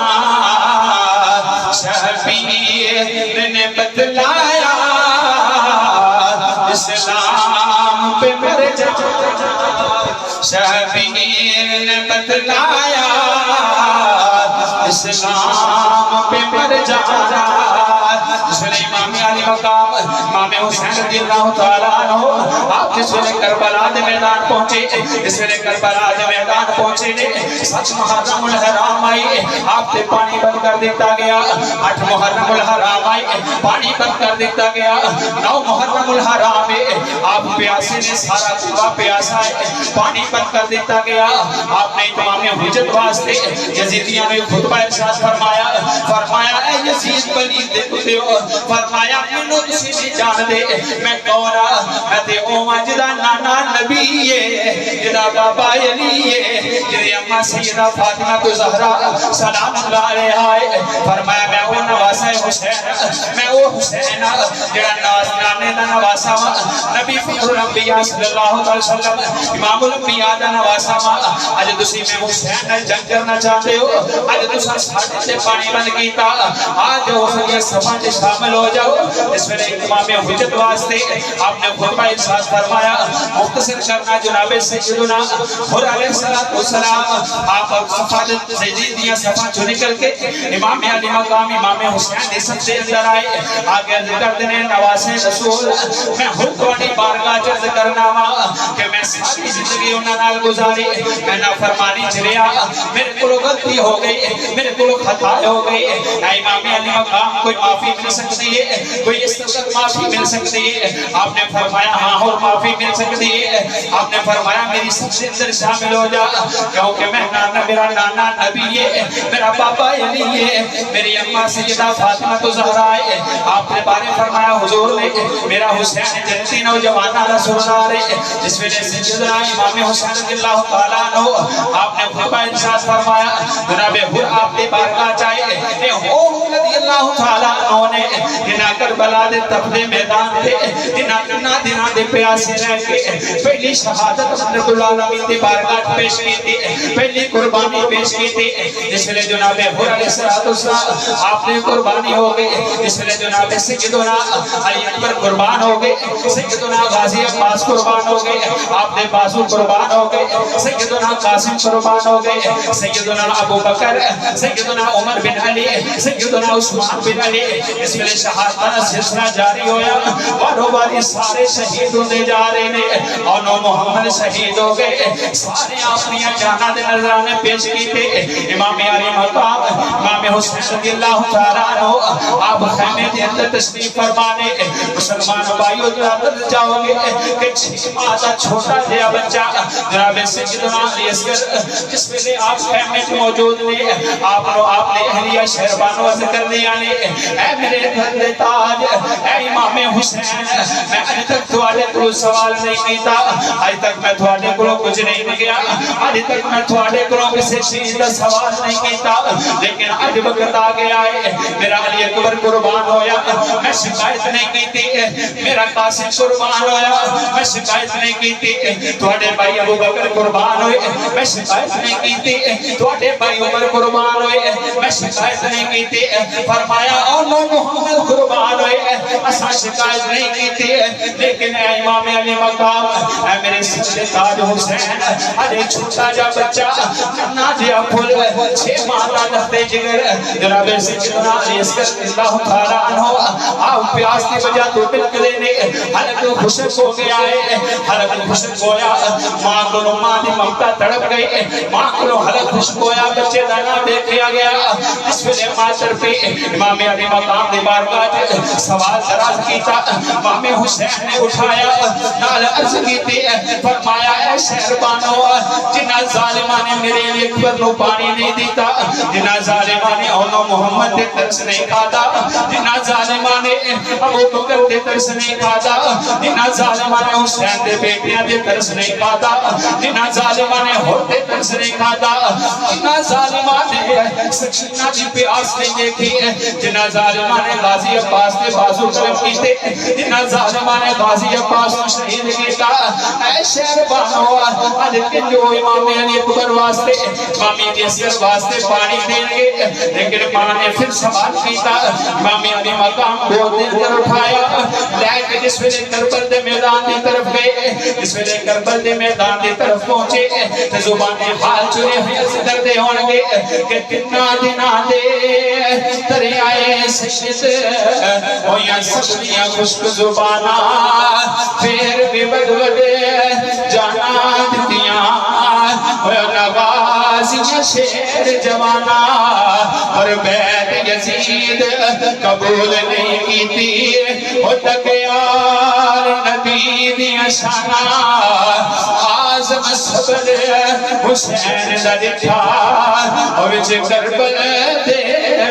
شبیر نے بتلایا اسلام پہ مر جا شبیر نے بتلایا اسلام پہ مر جا جس ویلے امام علی مقام امام حسین رضی اللہ تعالیٰ عنہ آپ جس ویلے کربلا دے میدان پہنچے اس ویلے کربلا دے میدان پہنچے نے سچ محرم الحرام آئی آپ تے پانی بند کر دیتا گیا 8 محرم الحرام آئی پانی بند کر دیتا گیا 9 محرم الحرام آپ پیاسے نے سارا کوبہ پیاسا ہے پانی بند کر دیتا گیا آپ نے تمام حجت واسطے یزیدیاں میں خطبہ ارشاد فرمایا اے یزید بلی دے کتے ہو فرمایا منو تسی نہیں جان دے میں کورا میں تے اوما جدا نانا نبی ہے جدا بابا علی ہے جدی اممہ سیدہ فاطمہ تو زہرا سلام اللہ علیہ آئے فرمایا میں وہ نواسہ حسین میں وہ حسین جدا نانے دا نواسہ نبی فکر الانبیاء صلی اللہ علیہ وسلم امام الانبیاء دا نواسہ آج تسی میں حسین نے جنگ کرنا چاہتے ہو آج تسا ساٹھ سے پانی بند کیتا آج ہو سکے صفحہ سے شامل ہو جاؤ اس میں امام حجت واسطے آپ نے خطبہ ارشاد فرمایا مختصر کرنا جناب سیدنا اور علیہ السلام آپ صفحہ زیدیاں صفحہ جو نکل کے امام علی مقام امام حسین نے سب سے اندر آئے آگے ذکر دینے نواسے رسول میں خود توانی بارگاہ جرد کرنا کہ میں ساری زندگی انہاں نال گزاری میں نافرمانی چریا میرے کو غلطی ہو گئی میرے کو خطا ہو گئی امام علی مقام کوئی معافی مل سکتی ہے کوئی اس طرح معافی مل سکتی ہے آپ نے فرمایا ہاں اور معافی مل سکتی ہے آپ نے فرمایا میری سب سے اندر شامل ہو جا کیونکہ میں نانا میرا نانا نبی ہے میرا بابا علی ہے میری اماں سیدہ فاطمہ تو زہرا ہے آپ نے بارے فرمایا حضور نے میرا حسین جنتی نوجوانہ رسول اللہ جس ویلے سیدنا امام حسین رضی اللہ تعالیٰ عنہ آپ نے خطبہ ارشاد فرمایا جناب حر آپ نے بارگاہ چاہیے کہ ہو رضی اللہ تعالیٰ عنہ نے جنہ کربلا دے تپدے میدان تھے جنہ دے پیاسے رہ کے پہلی شہادت رب العالمین دی بارگاہ پیش کی تھی پہلی قربانی پیش کی تھی جس ویلے جناب حر علیہ السلام آپ نے قربانی ہو گئے جس ویلے جناب سیدنا علی اکبر قربان ہو گئے سیدنا غازی عباس قربان ہو گئے آپ نے بازو قربان ہو گئے سیدنا قاسم قربان ہو گئے سیدنا ابو بکر سیدنا عمر بن علی سیدنا عثمان بن علی اس میں شہادت کا سلسلہ جاری ہویا باروں باری سارے شہید ہونے جا رہے ہیں اور نو محمد شہید ہو گئے سارے اپنی جاناں دے نذرانے پیش کیتے امام علی مقام امام حسین رضی اللہ تعالیٰ عنہ آپ خیمے دے اندر تشریف فرمانے مسلمان بھائیو جناب جاؤ گے کہ 6 ماہ کا چھوٹا جہا بچہ جناب سیدنا علی اصغر جس میں آپ خیمے میں موجود نے آپ نے اہلیہ شہربانو عرض کرنے آنے اے میرے گھر دے تاج اے امام حسین میں آج تک تھوڑے کو سوال نہیں کیتا آج تک میں تھوڑے کو کچھ نہیں گیا آج تک میں تھوڑے کو کسی چیز کا سوال نہیں کیتا لیکن آج وقت آ گیا ہے میرا علی اکبر قربان ہویا میں شکایت نہیں کیتی میرا قاسم قربان ہویا میں شکایت نہیں کیتی تھوڑے بھائی ابو بکر قربان ہوئے میں شکایت نہیں کیتی تھوڑے بھائی عمر قربان ہوئے میں شکایت نہیں کیتی فرمایا اور نو محمد قربان ہوئے اسا شکایت نہیں کیتی لیکن اے امام علی مقام اے میرے سچے تاج حسین ارے چھوٹا جا بچہ نہ جیا پھول 6 ماہ کا دستے جگر جناب سیدنا علی اصغر اللہ تعالیٰ عنہ آپ پیاس کی وجہ تو ملک لینے حلق خوشک ہو گیا ہے حلق خوشک ہویا ماں کو ماں دی ممتا تڑپ گئی ماں کو حلق خوشک ہویا بچے دانا دیکھیا گیا اس ویلے ماتر پہ امام علی مقام دی بارگاہ سوال دراز کیتا امام حسین نے اٹھایا نال عرض کیتی فرمایا اے شہربانو جنہ ظالمان نے میرے لیے اکبر نو پانی نہیں دیتا جنہ ظالمان نے انہوں محمد دے ترس نہیں کھاتا جنہ ظالمان نے ابو بکر دے ترس نہیں کھادا جنہ ظالمان نے حسین دے بیٹیاں دے ترس نہیں کھادا جنہ ظالمان نے ہور دے ترس نہیں کھادا جنہ ظالمان نے سکینہ دی پیاس نہیں دیکھی جنہ ظالمان نے غازی عباس دے بازو طرف کیتے جنہ ظالمان نے غازی عباس کو شہید کیتا اے شہر بانو آج کے جو امام علی اکبر واسطے امام علی اصغر واسطے پانی دیں گے لیکن ماں نے پھر سوال کیتا امام علی مقام کو دل کر اٹھایا لے کے جس ویلے کربل دے میدان دی طرف گئے جس ویلے کربل دے میدان دی طرف پہنچے تے زبان حال چنے ہوئے صدر دے ہون گے کہ کتنا دنا دے دریائے سشت ہویاں سبلیاں خشک زبانہ پھر بھی بدودے جانا دتیاں نوازیاں شیر جوانا اور بیت یزید قبول نہیں کیتی وہ تکیار نبی دیا شانا آزم صبر حسین لڑکھا اور کربل دے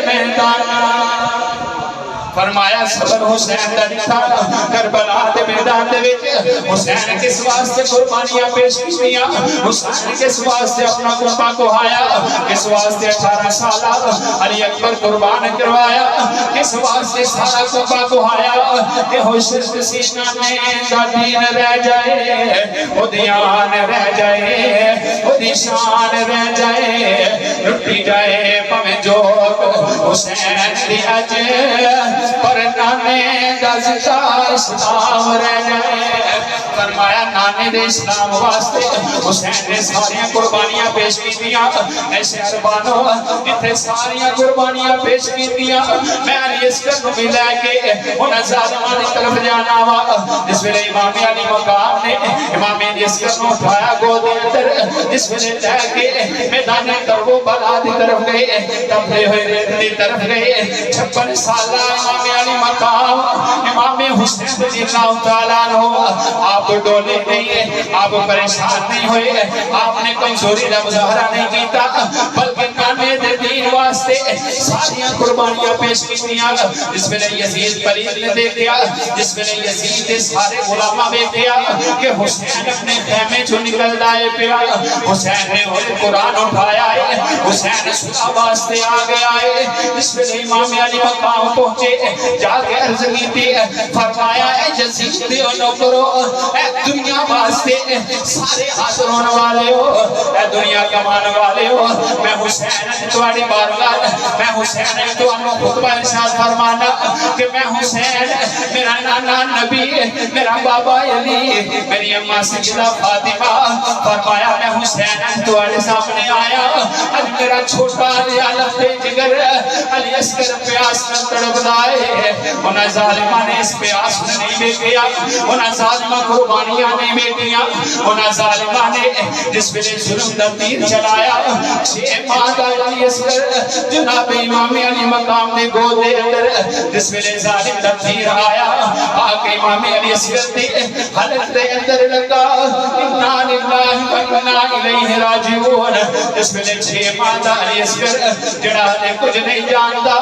میدانا فرمایا صبر حسین دا لکھا کربلا دے میدان دے وچ حسین کس واسطے قربانیاں پیش کیتیاں حسین کس واسطے اپنا قربان کو آیا کس واسطے 18 سالہ علی اکبر قربان کروایا کس واسطے سارا قربان کو آیا کہ حسین سینہ میں دا دین رہ جائے وہ دیان رہ جائے وہ دی شان رہ جائے رٹی جائے پمیں جو حسین دی اجے پر نانے دا زندہ اسلام رہ جائے فرمایا نانے دے اسلام واسطے حسین نے ساریاں قربانیاں پیش کی دیا ایسے عربانوں اتنے ساریاں قربانیاں پیش کی دیا میں علی اصغر نو بھی لے کے انہاں ظالمان کی طرف جانا ہوا جس ویلے امام علی مقام نے امام علی اصغر نو اٹھایا گود اندر جس ویلے لے کے میدان کربلا دی طرف گئے تپے ہوئے ریت دی طرف گئے 56 سالہ امام علی مقام امام حسین رضی اللہ تعالیٰ عنہ آپ ڈولے نہیں آپ پریشان نہیں ہوئے آپ نے کمزوری کا مظاہرہ نہیں کیتا بلکہ نانے دے دین واسطے ساریاں قربانیاں پیش کیتیاں جس میں نے یزید پلید نے دیکھیا جس میں نے یزید دے سارے غلامہ دیکھیا کہ حسین اپنے خیمے جو نکل دائے پیا حسین نے قرآن اٹھایا ہے حسین صلح واسطے آگے آئے جس میں نے امام علی مقام پہنچے جا کے عرض کی تھی فرمایا اے یزید دیو نوکرو اے دنیا واسطے سارے حاضرون والے ہو اے دنیا کمان والے ہو میں حسین تواڈی بارگاہ میں حسین تانوں خطبہ ارشاد فرمانا کہ میں حسین میرا نانا نبی میرا بابا علی میری اماں سیدہ فاطمہ فرمایا میں حسین تواڈے سامنے آیا اج میرا چھوٹا علی لفظ جگر علی اصغر پیاس میں تڑپدا ہے انہاں ظالماں نے اس پیاس میں نہیں دیکھیا انہاں ظالماں قربانیاں نہیں بیٹیاں انہاں ظالماں نے جس ویلے ظلم دا تیر چلایا 6 ماہ دا علی اصغر جناب امام علی مقام دے گودے اندر جس ویلے ظالم دا تیر آیا آکے امام علی اصغر دی حلق دے اندر لگا انا للہ و انا الیہ راجعون جس ویلے 6 ماہ دا علی اصغر جڑا نے کچھ نہیں جانتا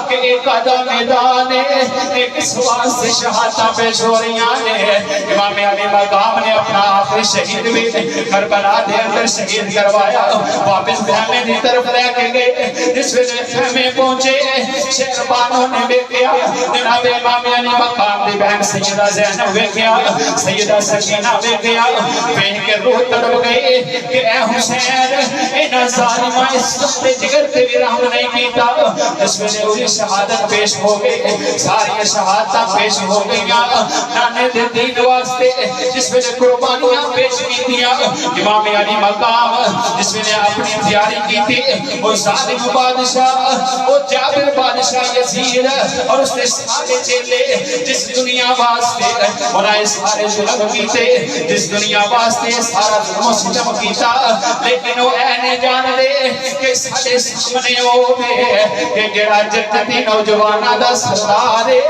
کہ ایک آدھا میدان ہے ایک سوال سے شہادتہ پیش ہو رہی ہیں امام علی مقام نے اپنا آخری شہید بھی کربلا دے اندر شہید کروایا واپس خیمے دی طرف لے کے گئے جس ویلے خیمے پہنچے شہربانوں نے دیکھا جناب امام علی مقام دی بہن سیدہ زینب دیکھا سیدہ سکینہ دیکھا دیکھ کے روح تڑپ گئی کہ اے حسین انہاں ظالماں اس وقت جگر تے بھی رحم نہیں کیتا جس ویلے وہی شہادت پیش ہو گئی ساری شہادتاں پیش ہو گئیاں نانے دے دین واسطے جس ویلے قربانیاں پیش کیتیاں امام علی مقام جس ویلے اپنی تیاری کیتی وہ ظالم بادشاہ وہ جابر بادشاہ یزید اور اس نے سارے چیلے جس دنیا واسطے انہیں سارے ظلم کیتے جس دنیا واسطے سارا ظلم و ستم کیتا لیکن وہ اہنے جان دے کہ سارے سامنے ہوئے کہ جڑا جنتی نوجوانہ دا سردار ہے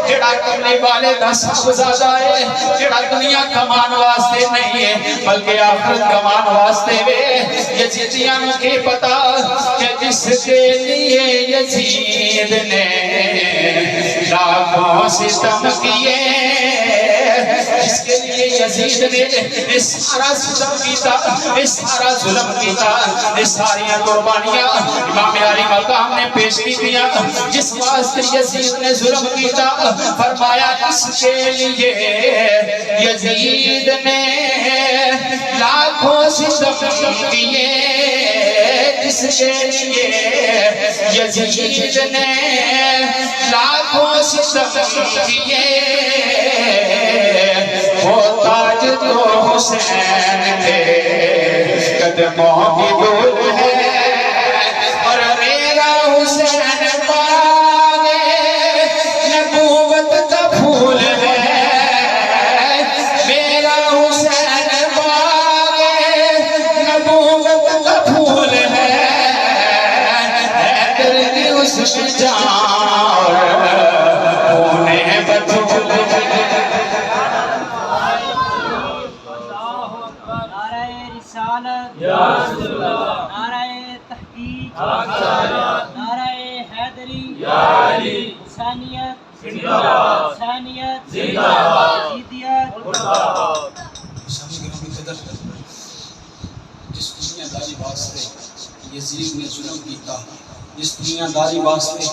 جڑا کرنے والے دا صاحبزادہ ہے جڑا دنیا کمان واسطے نہیں ہے بلکہ آخرت کمان واسطے وے یزیدیاں کے پتا کہ جس کے لیے یزید نے لاکھوں ستم کیے، جس کے لیے یزید نے سارا ستم کیتا، سارا ظلم کیتا، ساری قربانیاں امام علی مقام نے پیش کی دیا، جس واسطے یزید نے ظلم کیتا، فرمایا اس کے لیے یزید نے لاکھوں ستم کیے، جس کے لیے یزید نے لاکھوں ستم کیے، وہ تاج تو حسین کے قدموں کی دھول ہے، اور میرا حسین باغ نبوت کا پھول ہے، میرا حسین باغ نبوت کا پھول ہے، حیدر کی اس میں جان ہونے بطول ہے۔ نعرہ رسالت، نعرہ تحقیق، نعرہ حیدری، حسینیت، حسینیت، یزیدیت۔ جس دنیا داری واسطے یزید نے ظلم کیتا، جس دنیا داری واسطے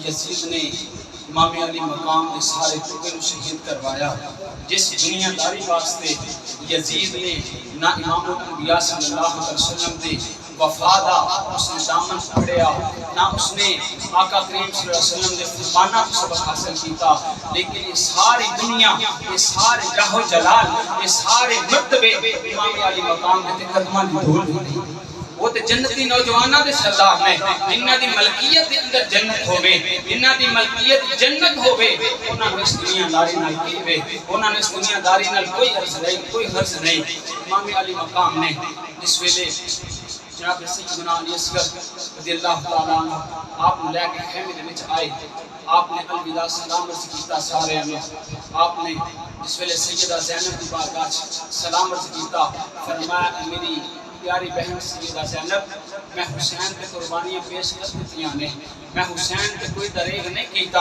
یزید نے امام علی مقام کے سارے ٹکڑے کو شہید کروایا، جس دنیا داری واسطے یزید نے نہ امام الانبیاء صلی اللہ علیہ وسلم دے وفادہ اس نے دامن پھڑیا، نہ اس نے آقا کریم صلی اللہ علیہ وسلم دے فرمانہ کو سبق حاصل کیتا، لیکن یہ ساری دنیا، یہ سارے جاہ و جلال، یہ سارے مرتبے امام علی مقام کے قدماں دی دھول نہیں۔ وہ تے جنتی نوجوانہ دے سردار نے، جنہ دی ملکیت دے اندر جنت ہوئے، جنہ دی ملکیت جنت ہوئے، انہاں نے اس دنیا داری نال کیوے، انہاں نے اس دنیا داری نال کوئی عرض نہیں، کوئی حرض نہیں۔ امام علی مقام نے اس ویلے جناب سیدنا علی اصغر رضی اللہ تعالیٰ عنہ آپ نے لے کے خیمے دے وچ آئے، آپ نے الوداع سلام عرض کیتا سارے میں، آپ نے جس ویلے سیدہ زینب دی بارگاہ سلام عرض کیتا، فرمایا میری پیاری بہن سیدہ زینب، میں حسین کے قربانیاں پیش کر دیتیاں نے، میں حسین کے کوئی دریغ نہیں کیتا،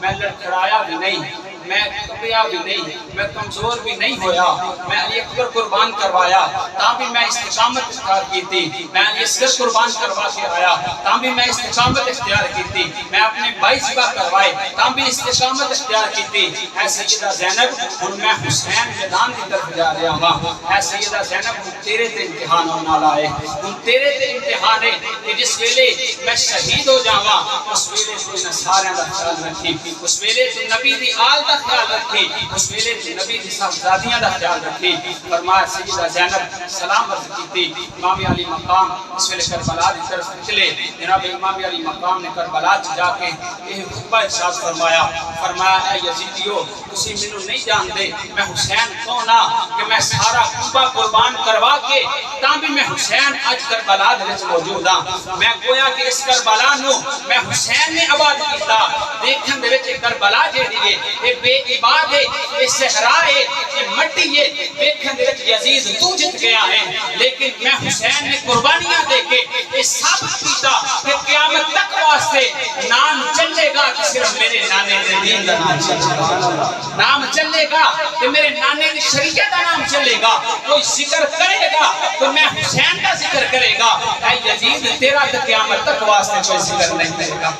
میں لڑکھڑایا بھی نہیں، میں کپیا بھی نہیں، میں کمزور بھی نہیں ہویا، میں علی اکبر قربان کروایا تاں بھی میں استقامت اختیار کی تھی، میں علی اصغر قربان کروا کے آیا تاں بھی میں استقامت اختیار کی تھی، میں اپنے بھائی ذبح کروائے تاں بھی استقامت اختیار کی تھی۔ اے سیدہ زینب، ہن میں حسین میدان کی طرف جا رہا ہاں، اے سیدہ زینب، ہن تیرے تے امتحان ہونا لائے، ہن تیرے تے امتحان ہے کہ جس ویلے میں شہید ہو جاواں، اس ویلے تو نہ سارے دا خیال رکھی، اس ویلے تو نبی دی آل دا خیال رکھی، اس ویلے تو نبی دی صاحبزادیاں دا خیال رکھی۔ فرمایا سیدہ زینب سلام عرض کی تھی، امام علی مقام اس ویلے کربلا دی طرف نکلے، جناب امام علی مقام نے کربلا جا کے یہ خطبہ ارشاد فرمایا، فرمایا اے یزیدیو، تسی مینوں نہیں جان دے میں حسین کون ہاں کہ میں سارا کنبہ قربان کروا کے تاں بھی میں حسین اج کربلا دے وچ موجود ہاں۔ میں گویا کہ اس کربلا نو میں حسین نے آباد کیتا، دیکھن دے وچ کربلا جیڑی ہے اے بے عباد ہے، اے صحرا ہے، اے مٹی ہے، دیکھن دے وچ یزید تو جت گیا ہے، لیکن میں حسین نے قربانیاں دے کے اے ثابت کیتا کہ قیامت تک واسطے نام چلے گا کہ صرف میرے نانے دے دین دا نام چلے گا، نام چلے گا کہ میرے نانے دی شریعت دا نام چلے گا، کوئی ذکر کرے گا تو میں حسین کا ذکر کرے گا، اے یزید تیرا تو قیامت تک واسطے کوئی ذکر نہیں کرے گا۔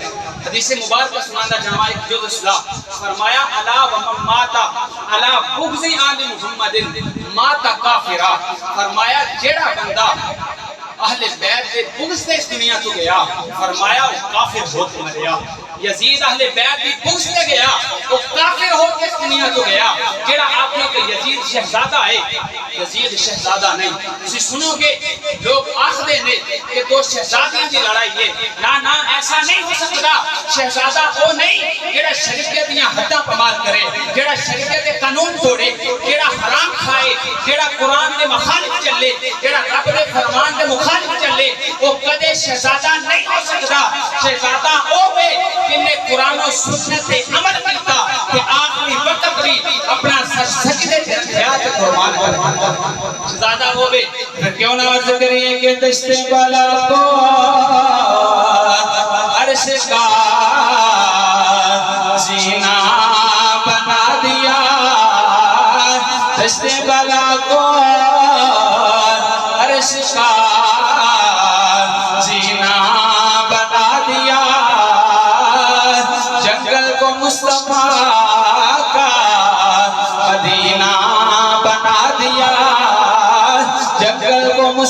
حدیث مبارکہ سنانا جہاں ایک جو اصلاح فرمایا الا ومن ماتا الا بغض آل محمد ماتا کافرا، فرمایا جیڑا بندہ اہل بیت دے بغض سے اس دنیا تو گیا، فرمایا وہ کافر ہو کے مریا۔ یزید اہل بیت دی بغض سے گیا، وہ کافر ہو کے اس دنیا تو گیا۔ جیڑا آپ نے کہ یزید شہزادہ ہے، یزید شہزادہ نہیں۔ تسی سنو گے لوگ آخدے نے کہ دو شہزادیاں دی لڑائی ہے، نا ایسا نہیں ہو سکتا۔ شہزادہ وہ نہیں جیڑا شریعت دیاں حداں پامال کرے، جیڑا شریعت دے قانون توڑے، جیڑا حرام کھائے، جیڑا قرآن دے مخالف چلے، جیڑا رب دے فرمان دے مخالف چلے، وہ کدے شہزادہ نہیں ہو سکتا۔ شہزادہ وہ ہے جن نے قرآن و سنت پہ عمل کیتا کہ آخری وقت بھی اپنا سر سجدے تے رکھیا تے قربان کرتا۔ شہزادہ وہ ہے پھر کیوں نہ عرض کریے کہ دشت بالا کو عرش کا